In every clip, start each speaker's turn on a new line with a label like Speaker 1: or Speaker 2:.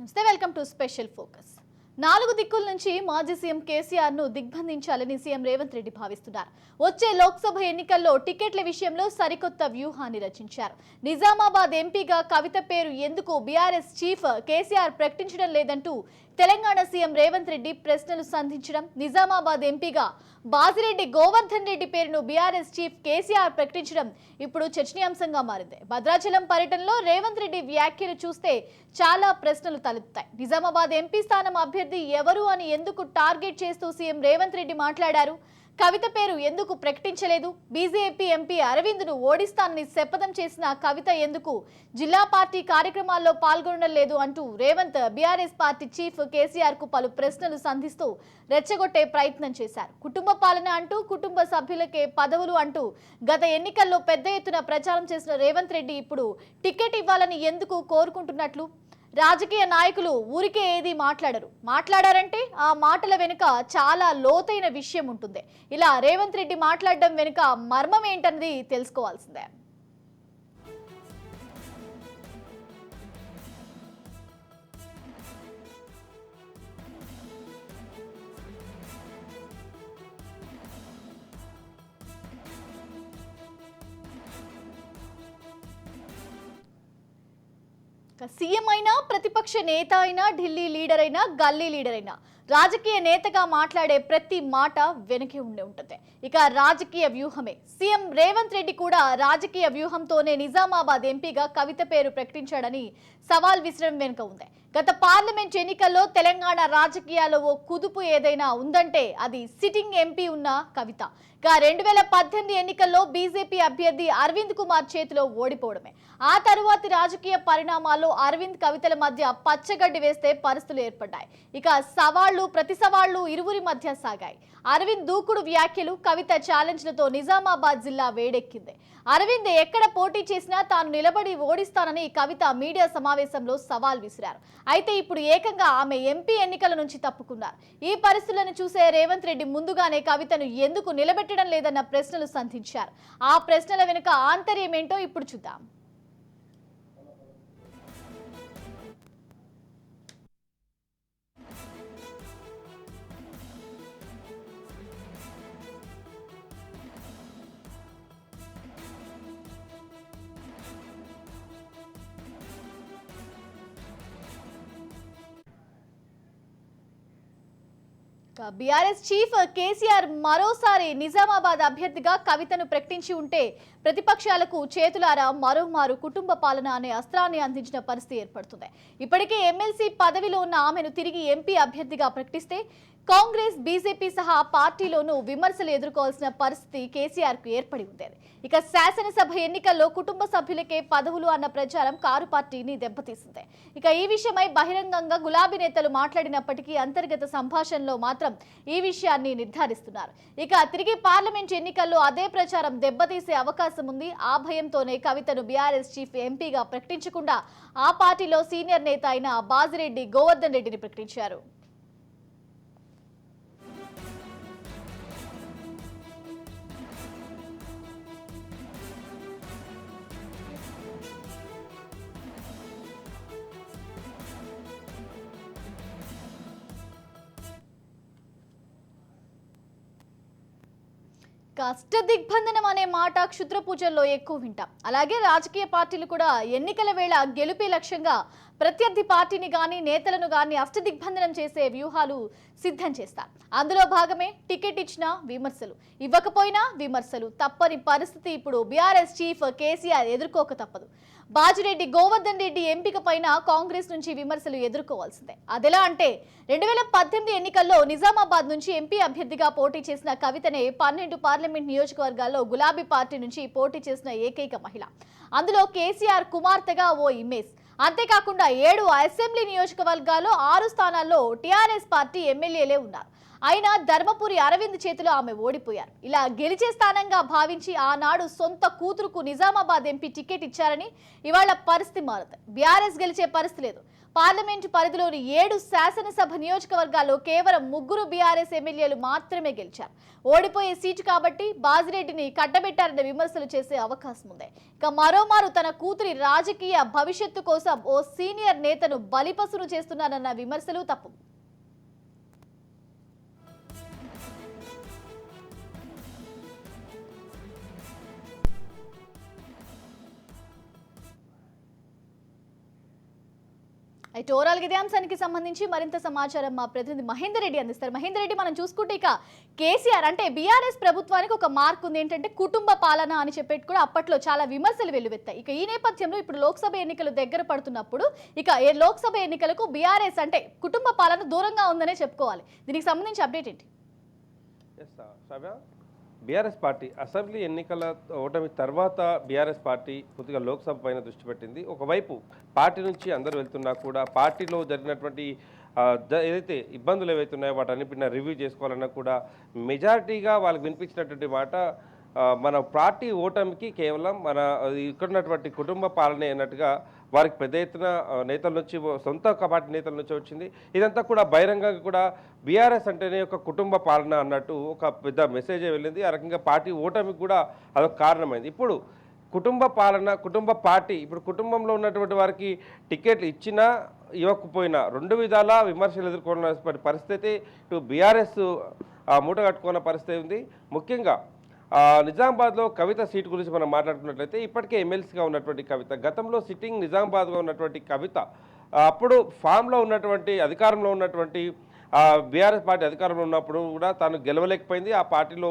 Speaker 1: నమస్తే, welcome to special focus. 4 దిక్కుల నుంచి మాజీ సీఎం కేసీఆర్ ను దిగ్బంధించాలని సీఎం రేవంత్ రెడ్డి భావిస్తున్నారు. వచ్చే లోక్సభ ఎన్నికల్లో టికెట్ల విషయంలో సరికొత్త వ్యూహాన్ని రచించారు. నిజామాబాద్ ఎంపీగా కవిత పేరు ఎందుకు బీఆర్ఎస్ చీఫ్ కేసీఆర్ ప్రకటించడం లేదంటూ తెలంగాణ సీఎం రేవంత్ రెడ్డి ప్రశ్నలు సంధించడం, నిజామాబాద్ ఎంపీగా బాజిరెడ్డి గోవర్ధన్ రెడ్డి పేరును బీఆర్ఎస్ చీఫ్ కేసీఆర్ ప్రకటించడం ఇప్పుడు చర్చనీయాంశంగా మారింది. భద్రాచలం పర్యటనలో రేవంత్ రెడ్డి వ్యాఖ్యలు చూస్తే చాలా ప్రశ్నలు తలెత్తాయి. నిజామాబాద్ ఎంపీ స్థానం అభ్యర్థి ఎవరు అని ఎందుకు టార్గెట్ చేస్తూ సీఎం రేవంత్ రెడ్డి మాట్లాడారు? కవిత పేరు ఎందుకు ప్రకటించలేదు? బీజేపీ ఎంపీ అరవింద్ను ఓడిస్తానని శపథం చేసిన కవిత ఎందుకు జిల్లా పార్టీ కార్యక్రమాల్లో పాల్గొనలేదు అంటూ Revanth BRS party chief KCR కు పలు ప్రశ్నలు సంధిస్తూ రెచ్చగొట్టే ప్రయత్నం చేశారు. కుటుంబ పాలన అంటూ, కుటుంబ సభ్యులకే పదవులు అంటూ గత ఎన్నికల్లో పెద్ద ఎత్తున ప్రచారం చేసిన రేవంత్ రెడ్డి ఇప్పుడు టికెట్ ఇవ్వాలని ఎందుకు కోరుకుంటున్నట్లు? రాజకీయ నాయకులు ఊరికే ఏది మాట్లాడారంటే ఆ మాటల వెనుక చాలా లోతైన విషయం ఉంటుంది. ఇలా రేవంత్ రెడ్డి మాట్లాడడం వెనుక మర్మం ఏంటన్నది తెలుసుకోవాల్సిందే. సీఎం అయినా, ప్రతిపక్ష నేత అయినా, ఢిల్లీ లీడర్ అయినా, గల్లీ లీడర్ అయినా, రాజకీయ నేతగా మాట్లాడే ప్రతి మాట వెనకే ఉంటుంది. ఇక రాజకీయ వ్యూహమే. సీఎం రేవంత్ రెడ్డి కూడా రాజకీయ వ్యూహంతోనే నిజామాబాద్ ఎంపీగా కవిత పేరు ప్రకటించాడని సవాల్ విసరడం వెనుక ఉంది. గత పార్లమెంట్ ఎన్నికల్లో తెలంగాణ రాజకీయాల్లో ఓ కుదుపు ఏదైనా ఉందంటే అది సిట్టింగ్ ఎంపీ ఉన్న కవిత. 2018 ఎన్నికల్లో బీజేపీ అభ్యర్థి అరవింద్ కుమార్ చేతిలో ఓడిపోవడమే. ఆ తరువాతి రాజకీయ పరిణామాల్లో అరవింద్ కవితల మధ్య పచ్చగడ్డి వేస్తే పరిస్థితులు ఏర్పడ్డాయి. ఇక ప్రతి సవాళ్లు ఇరువురి మధ్య సాగాయి. అరవింద్ దూకుడు వ్యాఖ్యలు, కవిత ఛాలెంజ్లతో నిజామాబాద్ జిల్లా వేడెక్కింది. అరవింద్ ఎక్కడ పోటీ చేసినా తాను నిలబడి ఓడిస్తానని కవిత మీడియా సమావేశంలో సవాల్ విసిరారు. అయితే ఇప్పుడు ఏకంగా ఆమె ఎంపీ ఎన్నికల నుంచి తప్పుకున్నారు. ఈ పరిస్థితులను చూసే రేవంత్ రెడ్డి ముందుగానే కవితను ఎందుకు నిలబెట్టడం లేదన్న ప్రశ్నలు సంధించారు. ఆ ప్రశ్నల వెనుక ఆంతర్యం ఏంటో ఇప్పుడు చూద్దాం. బీఆర్ఎస్ చీఫ్ కేసీఆర్ మరోసారి నిజామాబాద్ అభ్యర్థిగా కవితను ప్రకటించి ఉంటే ప్రతిపక్షాలకు చేతులారా మరోమారు కుటుంబ పాలన అనే అస్త్రాన్ని అందించిన పరిస్థితి ఏర్పడుతుంది. ఇప్పటికే ఎమ్మెల్సీ పదవిలో ఉన్న ఆమెను తిరిగి ఎంపీ అభ్యర్థిగా ప్రకటిస్తే కాంగ్రెస్, బీజేపీ సహా పార్టీలోనూ విమర్శలు ఎదుర్కోవాల్సిన పరిస్థితి కేసీఆర్ కు ఏర్పడి ఉండేది. ఇక శాసనసభ ఎన్నికల్లో కుటుంబ సభ్యులకే పదవులు అన్న ప్రచారం కారు పార్టీని దెబ్బతీసింది. ఇక ఈ విషయమై బహిరంగంగా గులాబీ నేతలు మాట్లాడినప్పటికీ అంతర్గత సంభాషణలో మాత్రం ఈ విషయాన్ని నిర్ధారిస్తున్నారు. ఇక తిరిగి పార్లమెంట్ ఎన్నికల్లో అదే ప్రచారం దెబ్బతీసే అవకాశం ఉంది. ఆ భయంతోనే కవితను బీఆర్ఎస్ చీఫ్ ఎంపీగా ప్రకటించకుండా ఆ పార్టీలో సీనియర్ నేత అయిన బాజిరెడ్డి గోవర్ధన్ రెడ్డిని ప్రకటించారు. అష్టదిగ్బంధనం అనే మాట క్షుద్ర పూజల్లో ఎక్కువ వింటాం. అలాగే రాజకీయ పార్టీలు కూడా ఎన్నికల వేళ గెలుపే లక్ష్యంగా ప్రత్యర్థి పార్టీని గాని, నేతలను గాని అష్టదిగ్బంధనం చేసే వ్యూహాలు సిద్ధం చేస్తారు. అందులో భాగమే టికెట్ ఇచ్చినా విమర్శలు, ఇవ్వకపోయినా విమర్శలు. తప్పని పరిస్థితి ఇప్పుడు బీఆర్ఎస్ చీఫ్ కేసీఆర్ ఎదుర్కోక తప్పదు. బాజిరెడ్డి గోవర్ధన్ రెడ్డి ఎంపిక పైన కాంగ్రెస్ నుంచి విమర్శలు ఎదుర్కోవాల్సిందే. అదెలా అంటే 2018 ఎన్నికల్లో నిజామాబాద్ నుంచి ఎంపీ అభ్యర్థిగా పోటీ చేసిన కవితనే 12 పార్లమెంట్ నియోజకవర్గాల్లో గులాబీ పార్టీ నుంచి పోటీ చేసిన ఏకైక మహిళ. అందులో కేసీఆర్ కుమార్తెగా ఓ ఇమేజ్. అంతేకాకుండా 7 అసెంబ్లీ నియోజకవర్గాల్లో 6 స్థానాల్లో టీఆర్ఎస్ పార్టీ ఎమ్మెల్యేలే ఉన్నారు. అయినా ధర్మపురి అరవింద్ చేతిలో ఆమె ఓడిపోయారు. ఇలా గెలిచే స్థానంగా భావించి ఆనాడు సొంత కూతురుకు నిజామాబాద్ ఎంపీ టికెట్ ఇచ్చారని ఇవాళ పరిస్థితి మారుతుంది. బీఆర్ఎస్ గెలిచే పరిస్థితి లేదు. పార్లమెంటు పరిధిలోని 7 శాసనసభ నియోజకవర్గాల్లో కేవలం 3 బీఆర్ఎస్ ఎమ్మెల్యేలు మాత్రమే గెలిచారు. ఓడిపోయే సీటు కాబట్టి బాజిరెడ్డిని కట్టబెట్టారన్న విమర్శలు చేసే అవకాశం ఉంది. ఇక మరోమారు తన కూతురి రాజకీయ భవిష్యత్తు కోసం ఓ సీనియర్ నేతను బలిపశును చేస్తున్నారన్న విమర్శలు తప్పు. అయితే ఓవరాల్ ఇదే అంశానికి సంబంధించి మరింత సమాచారం మా ప్రతినిధి మహేందర్ రెడ్డి అందిస్తారు. మహేందర్ రెడ్డి, మనం చూసుకుంటే ఇక కేసీఆర్ అంటే బీఆర్ఎస్ ప్రభుత్వానికి ఒక మార్క్ ఉంది, ఏంటంటే కుటుంబ పాలన అని చెప్పేసి కూడా అప్పట్లో చాలా విమర్శలు వెల్లువెత్తాయి. ఇక ఈ నేపథ్యంలో ఇప్పుడు లోక్సభ ఎన్నికలు దగ్గర పడుతున్నప్పుడు ఇక లోక్సభ ఎన్నికలకు బీఆర్ఎస్ అంటే కుటుంబ పాలన దూరంగా ఉందనే చెప్పుకోవాలి. దీనికి సంబంధించి అప్డేట్ ఏంటి?
Speaker 2: బీఆర్ఎస్ పార్టీ అసెంబ్లీ ఎన్నికల ఓటమి తర్వాత బీఆర్ఎస్ పార్టీ కొద్దిగా లోక్సభ పైన దృష్టి పెట్టింది. ఒకవైపు పార్టీ నుంచి అందరూ వెళ్తున్నా కూడా పార్టీలో జరిగినటువంటి ఏదైతే ఇబ్బందులు ఏవైతే ఉన్నాయో వాటన్నిటిని రివ్యూ చేసుకోవాలన్నా కూడా మెజారిటీగా వాళ్ళకి వినిపించినటువంటి మాట మన పార్టీ ఓటమికి కేవలం మన ఇక్కడ ఉన్నటువంటి కుటుంబ పాలనే అన్నట్టుగా వారికి పెద్ద ఎత్తున నేతల నుంచి, సొంత పార్టీ నేతల నుంచి వచ్చింది. ఇదంతా కూడా బహిరంగంగా కూడా బీఆర్ఎస్ అంటేనే ఒక కుటుంబ పాలన అన్నట్టు ఒక పెద్ద మెసేజే వెళ్ళింది. ఆ రకంగా పార్టీ ఓటమికి కూడా అదొక కారణమైంది. ఇప్పుడు కుటుంబ పాలన, కుటుంబ పార్టీ, ఇప్పుడు కుటుంబంలో ఉన్నటువంటి వారికి టికెట్లు ఇచ్చినా ఇవ్వకపోయినా 2 విధాలా విమర్శలు ఎదుర్కొన్న పరిస్థితి ఇటు బీఆర్ఎస్ మూట కట్టుకున్న పరిస్థితి ఉంది. ముఖ్యంగా నిజామాబాద్లో కవిత సీటు గురించి మనం మాట్లాడుకున్నట్లయితే ఇప్పటికే ఎమ్మెల్సీగా ఉన్నటువంటి కవిత, గతంలో సిట్టింగ్ నిజామాబాద్గా ఉన్నటువంటి కవిత, అప్పుడు ఫామ్లో ఉన్నటువంటి అధికారంలో ఉన్నటువంటి బీఆర్ఎస్ పార్టీ అధికారంలో ఉన్నప్పుడు కూడా తాను గెలవలేకపోయింది. ఆ పార్టీలో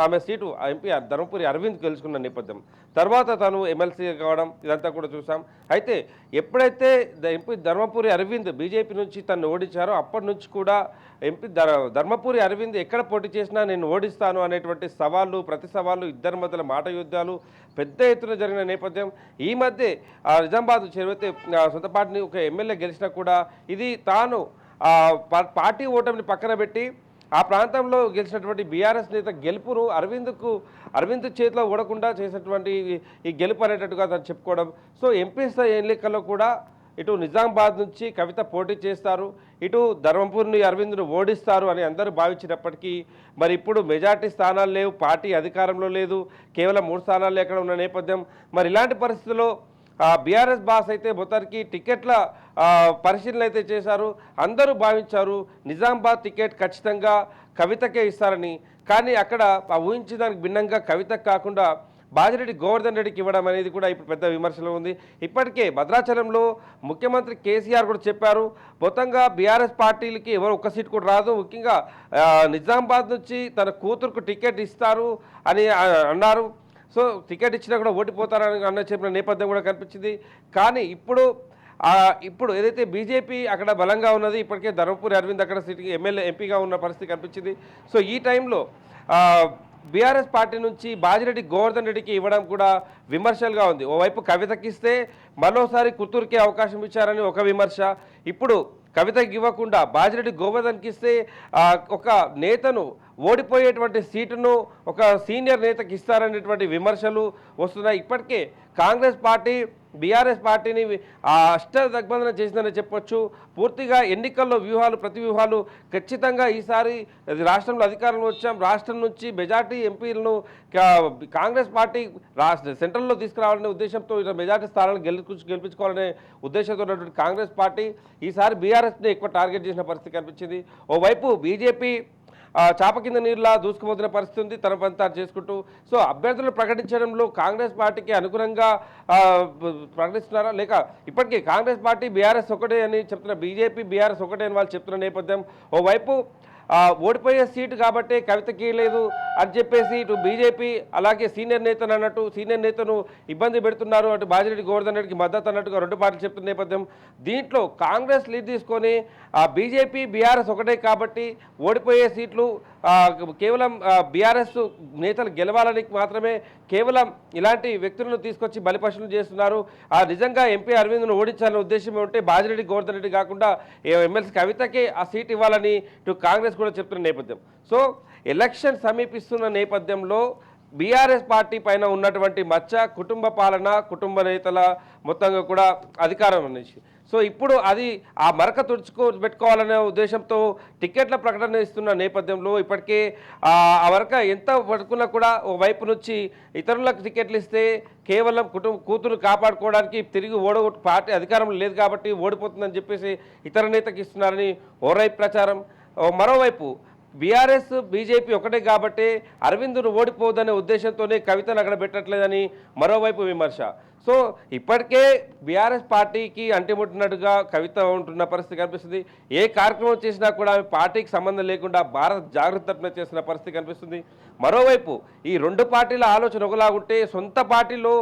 Speaker 2: ఆమె సీటు ఎంపీ ధర్మపురి అరవింద్ గెలుచుకున్న నేపథ్యం, తర్వాత తను ఎమ్మెల్సీ కావడం ఇదంతా కూడా చూసాం. అయితే ఎప్పుడైతే ఎంపీ ధర్మపురి అరవింద్ బీజేపీ నుంచి తను ఓడించారో అప్పటి నుంచి కూడా ఎంపీ ధర్మపురి అరవింద్ ఎక్కడ పోటీ చేసినా నేను ఓడిస్తాను అనేటువంటి సవాళ్ళు, ప్రతి సవాళ్ళు, ఇద్దరి మధ్యలో మాట యుద్ధాలు పెద్ద ఎత్తున జరిగిన నేపథ్యం. ఈ మధ్య నిజామాబాద్ చేరితే సొంత పార్టీని ఒక ఎమ్మెల్యే గెలిచినా కూడా ఇది తాను పార్టీ ఓటమిని పక్కన పెట్టి ఆ ప్రాంతంలో గెలిచినటువంటి బీఆర్ఎస్ నేత గెలుపును అరవింద్ చేతిలో ఓడకుండా చేసినటువంటి ఈ గెలుపు అనేటట్టుగా తను చెప్పుకోవడం. సో ఎంపీ ఎన్నికల్లో కూడా ఇటు నిజామాబాద్ నుంచి కవిత పోటీ చేస్తారు, ఇటు ధర్మపురిని అరవింద్ను ఓడిస్తారు అని అందరూ భావించినప్పటికీ మరి ఇప్పుడు మెజార్టీ స్థానాలు లేవు, పార్టీ అధికారంలో లేదు, కేవలం 3 స్థానాలు ఎక్కడ ఉన్న నేపథ్యం. మరి ఇలాంటి పరిస్థితుల్లో బీఆర్ఎస్ బాస్ అయితే మొత్తానికి టికెట్ల పరిశీలన అయితే చేశారు. అందరూ భావించారు నిజామాబాద్ టికెట్ ఖచ్చితంగా కవితకే ఇస్తారని. కానీ అక్కడ ఊహించిన దానికి భిన్నంగా కవితకు కాకుండా బాజిరెడ్డి గోవర్ధన్ రెడ్డికి ఇవ్వడం అనేది కూడా ఇప్పుడు పెద్ద విమర్శలు ఉంది. ఇప్పటికే భద్రాచలంలో ముఖ్యమంత్రి కేసీఆర్ కూడా చెప్పారు, మొత్తంగా బీఆర్ఎస్ పార్టీలకి ఎవరు ఒక్క సీట్ కూడా రాదు, ముఖ్యంగా నిజామాబాద్ నుంచి తన కూతురుకు టికెట్ ఇస్తారు అని అన్నారు. సో టికెట్ ఇచ్చినా కూడా ఓడిపోతారని అన్న చెప్పిన నేపథ్యం కూడా కనిపించింది. కానీ ఇప్పుడు ఏదైతే బీజేపీ అక్కడ బలంగా ఉన్నది, ఇప్పటికే ధర్మపురి అరవింద్ అక్కడ సీటుకి ఎంపీగా ఉన్న పరిస్థితి కనిపించింది. సో ఈ టైంలో బీఆర్ఎస్ పార్టీ నుంచి బాజిరెడ్డి గోవర్ధన్ రెడ్డికి ఇవ్వడం కూడా విమర్శలుగా ఉంది. ఓవైపు కవితకి ఇస్తే మరోసారి కుత్తూరుకే అవకాశం ఇచ్చారని ఒక విమర్శ, ఇప్పుడు కవితకి ఇవ్వకుండా బాజిరెడ్డి గోవర్ధన్కి ఇస్తే ఒక నేతను ఓడిపోయేటువంటి సీటును ఒక సీనియర్ నేతకి ఇస్తారనేటువంటి విమర్శలు వస్తున్నాయి. ఇప్పటికే కాంగ్రెస్ పార్టీ బీఆర్ఎస్ పార్టీని అష్టదిగ్బంధనం చేసిందని చెప్పొచ్చు. పూర్తిగా ఎన్నికల్లో ప్రతి వ్యూహాలు ఖచ్చితంగా ఈసారి రాష్ట్రంలో అధికారంలో వచ్చాం, రాష్ట్రం నుంచి మెజార్టీ ఎంపీలను కాంగ్రెస్ పార్టీ సెంట్రల్లో తీసుకురావాలనే ఉద్దేశంతో మెజార్టీ స్థానాలను గెలిపించుకోవాలనే ఉద్దేశంతో ఉన్నటువంటి కాంగ్రెస్ పార్టీ ఈసారి బీఆర్ఎస్ని ఎక్కువ టార్గెట్ చేసిన పరిస్థితి కనిపించింది. ఓవైపు బీజేపీ చాప కింద నీరులా దూసుకుపోతున్న పరిస్థితి ఉంది తన పని తాను చేసుకుంటూ. సో అభ్యర్థులను ప్రకటించడంలో కాంగ్రెస్ పార్టీకి అనుగుణంగా ప్రకటిస్తున్నారా, లేక ఇప్పటికీ కాంగ్రెస్ పార్టీ బీఆర్ఎస్ ఒకటే అని చెప్తున్న బీజేపీ బీఆర్ఎస్ ఒకటే అని వాళ్ళు చెప్తున్న నేపథ్యం. ఓవైపు ఓడిపోయే సీటు కాబట్టి కవితకి లేదు అని చెప్పేసి ఇటు బీజేపీ అలాగే సీనియర్ నేతను అన్నట్టు సీనియర్ నేతను ఇబ్బంది పెడుతున్నారు, అటు బాజిరెడ్డి గోవర్ధన్ రెడ్డికి మద్దతు అన్నట్టుగా 2 పార్టీలు చెప్తున్న నేపథ్యం. దీంట్లో కాంగ్రెస్ లీడ్ తీసుకొని బీజేపీ బీఆర్ఎస్ ఒకటే కాబట్టి ఓడిపోయే సీట్లు కేవలం బీఆర్ఎస్ నేతలు గెలవాలని మాత్రమే కేవలం ఇలాంటి వ్యక్తులను తీసుకొచ్చి బలిపశులు చేస్తున్నారు. నిజంగా ఎంపీ అరవింద్ను ఓడించాలనే ఉద్దేశం ఉంటే బాజిరెడ్డి గోవర్ధన్ రెడ్డి కాకుండా ఎమ్మెల్సీ కవితకే ఆ సీట్ ఇవ్వాలని ఇటు కాంగ్రెస్ కూడా చెప్తున్న నేపథ్యం. సో ఎలక్షన్ సమీపిస్తున్న నేపథ్యంలో బీఆర్ఎస్ పార్టీ పైన ఉన్నటువంటి మచ్చ కుటుంబ పాలన, కుటుంబ నేతల మొత్తంగా కూడా అధికారం నుంచి. సో ఇప్పుడు అది ఆ మరక పెట్టుకోవాలనే ఉద్దేశంతో టికెట్ల ప్రకటన ఇస్తున్న నేపథ్యంలో ఇప్పటికే ఆ మరక ఎంత పట్టుకున్నా కూడా ఓ వైపు నుంచి ఇతరులకు టికెట్లు ఇస్తే కేవలం కూతురు కాపాడుకోవడానికి తిరిగి పార్టీ అధికారంలో లేదు కాబట్టి ఓడిపోతుందని చెప్పేసి ఇతర నేతకి ఇస్తున్నారని ఓవైపు ప్రచారం. మరోవైపు బీఆర్ఎస్ బీజేపీ ఒకటే కాబట్టి అరవింద్ను ఓడిపోదనే ఉద్దేశంతోనే కవితను అక్కడ పెట్టట్లేదని మరోవైపు విమర్శ. సో ఇప్పటికే బీఆర్ఎస్ పార్టీకి అంటిముట్టినట్టుగా కవిత ఉంటున్న పరిస్థితి కనిపిస్తుంది. ఏ కార్యక్రమం చేసినా కూడా ఆమె పార్టీకి సంబంధం లేకుండా భారత్ జాగృతి చేసిన పరిస్థితి కనిపిస్తుంది. మరోవైపు ఈ రెండు పార్టీల ఆలోచన ఒకలాగుంటే సొంత పార్టీలో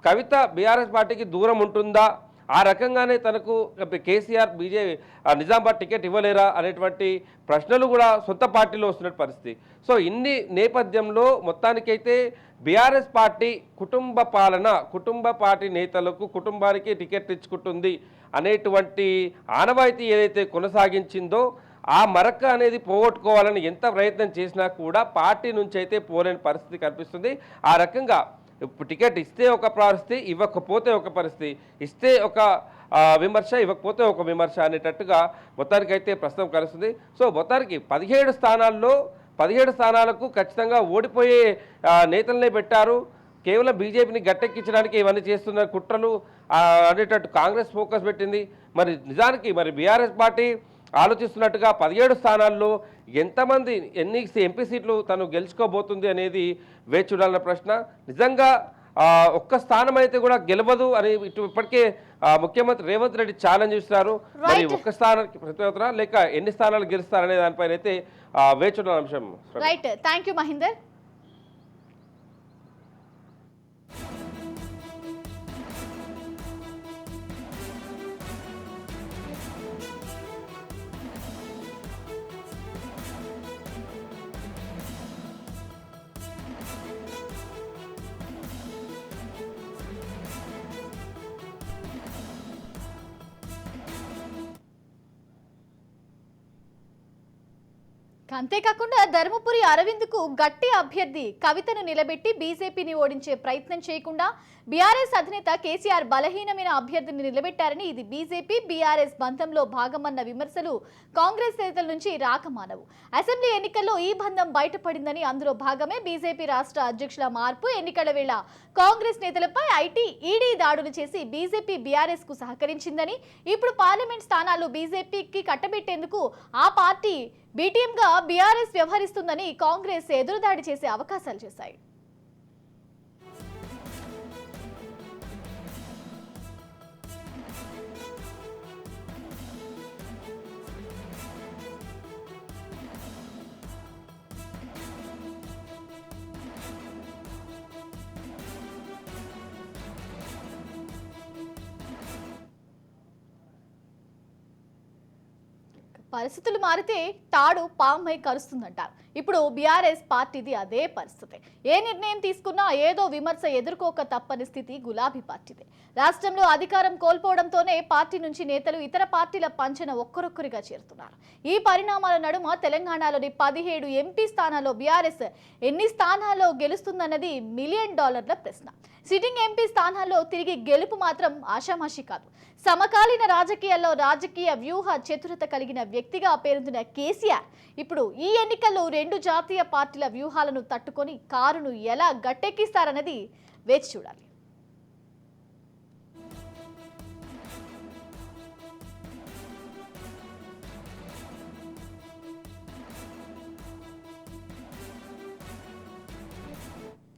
Speaker 2: కవిత బీఆర్ఎస్ పార్టీకి దూరం ఉంటుందా, ఆ రకంగానే తనకు కేసీఆర్ నిజామాబాద్ టికెట్ ఇవ్వలేరా అనేటువంటి ప్రశ్నలు కూడా సొంత పార్టీలో వస్తున్న పరిస్థితి. సో ఇన్ని నేపథ్యంలో మొత్తానికైతే బీఆర్ఎస్ పార్టీ కుటుంబ పార్టీ నేతలకు కుటుంబానికి టికెట్ ఇచ్చుకుంటుంది అనేటువంటి ఆనవాయితీ ఏదైతే కొనసాగించిందో ఆ మరక అనేది పోగొట్టుకోవాలని ఎంత ప్రయత్నం చేసినా కూడా పార్టీ నుంచి అయితే పోలేని పరిస్థితి కనిపిస్తుంది. ఆ రకంగా టికెట్ ఇస్తే ఒక పరిస్థితి, ఇవ్వకపోతే ఒక పరిస్థితి, ఇస్తే ఒక విమర్శ, ఇవ్వకపోతే ఒక విమర్శ అనేటట్టుగా మొత్తానికైతే ప్రస్తుతం కలుస్తుంది. సో మొత్తానికి 17 స్థానాలకు ఖచ్చితంగా ఓడిపోయే నేతలనే పెట్టారు. కేవలం బీజేపీని గట్టెక్కించడానికి ఇవన్నీ చేస్తున్న కుట్రలు అనేటట్టు కాంగ్రెస్ ఫోకస్ పెట్టింది. మరి నిజానికి బీఆర్ఎస్ పార్టీ ఆలోచిస్తున్నట్టుగా 17 స్థానాల్లో ఎంతమంది ఎన్ని ఎంపీ సీట్లు తను గెలుచుకోబోతుంది అనేది వేచి చూడాలన్న ప్రశ్న. నిజంగా ఒక్క స్థానం అయితే కూడా గెలవదు అని ఇప్పటికే ముఖ్యమంత్రి రేవంత్ రెడ్డి ఛాలెంజ్ ఇస్తున్నారు. మరి ఒక్క స్థానానికి ప్రతిపాదన లేక ఎన్ని స్థానాలు గెలుస్తారనే దానిపైన అయితే వేచి చూడాలన్న అంశం.
Speaker 1: Right, thank you Mahender. అంతేకాకుండా ధర్మపురి అరవింద్కు గట్టి అభ్యర్థి కవితను నిలబెట్టి బీజేపీని ఓడించే ప్రయత్నం చేయకుండా బీఆర్ఎస్ అధినేత కేసీఆర్ బలహీనమైన అభ్యర్థిని నిలబెట్టారని, ఇది బీజేపీ బీఆర్ఎస్ బంధంలో భాగమన్న విమర్శలు కాంగ్రెస్ నేతల నుంచి రాకమానవు. అసెంబ్లీ ఎన్నికల్లో ఈ బంధం బయటపడిందని, అందులో భాగమే బీజేపీ రాష్ట్ర అధ్యక్షుల మార్పు. ఎన్నికల వేళ కాంగ్రెస్ నేతలపై ఈడీ దాడులు చేసి బీజేపీ బీఆర్ఎస్ కు సహకరించిందని, ఇప్పుడు పార్లమెంట్ స్థానాలు బీజేపీకి కట్టబెట్టేందుకు ఆ పార్టీ బీటీఎంగా బీఆర్ఎస్ వ్యవహరిస్తుందని కాంగ్రెస్ ఎదురుదాడి చేసే అవకాశాలు చేశాయి. పరిస్థితులు మారితే తాడు పామై కరుస్తుందంటారు. ఇప్పుడు బీఆర్ఎస్ పార్టీది అదే పరిస్థితి. ఏ నిర్ణయం తీసుకున్నా ఏదో విమర్శ ఎదుర్కోక తప్పని స్థితి గులాబీ పార్టీదే. రాష్ట్రంలో అధికారం కోల్పోవడంతోనే పార్టీ నుంచి నేతలు ఇతర పార్టీల పంచన ఒక్కరొక్కరిగా చేరుతున్నారు. ఈ పరిణామాల నడుమ తెలంగాణలోని 17 ఎంపీ స్థానాల్లో బీఆర్ఎస్ ఎన్ని స్థానాల్లో గెలుస్తుందన్నది $1 మిలియన్ ప్రశ్న. సిట్టింగ్ ఎంపీ స్థానాల్లో తిరిగి గెలుపు మాత్రం ఆషామాషి కాదు. సమకాలీన రాజకీయాల్లో రాజకీయ వ్యూహ చతురత కలిగిన వ్యక్తిగా పేరొందిన కేసీఆర్ ఇప్పుడు ఈ ఎన్నికల్లో 2 జాతీయ పార్టీల వ్యూహాలను తట్టుకొని కారును ఎలా గట్టెక్కిస్తారన్నది వేచి చూడాలి.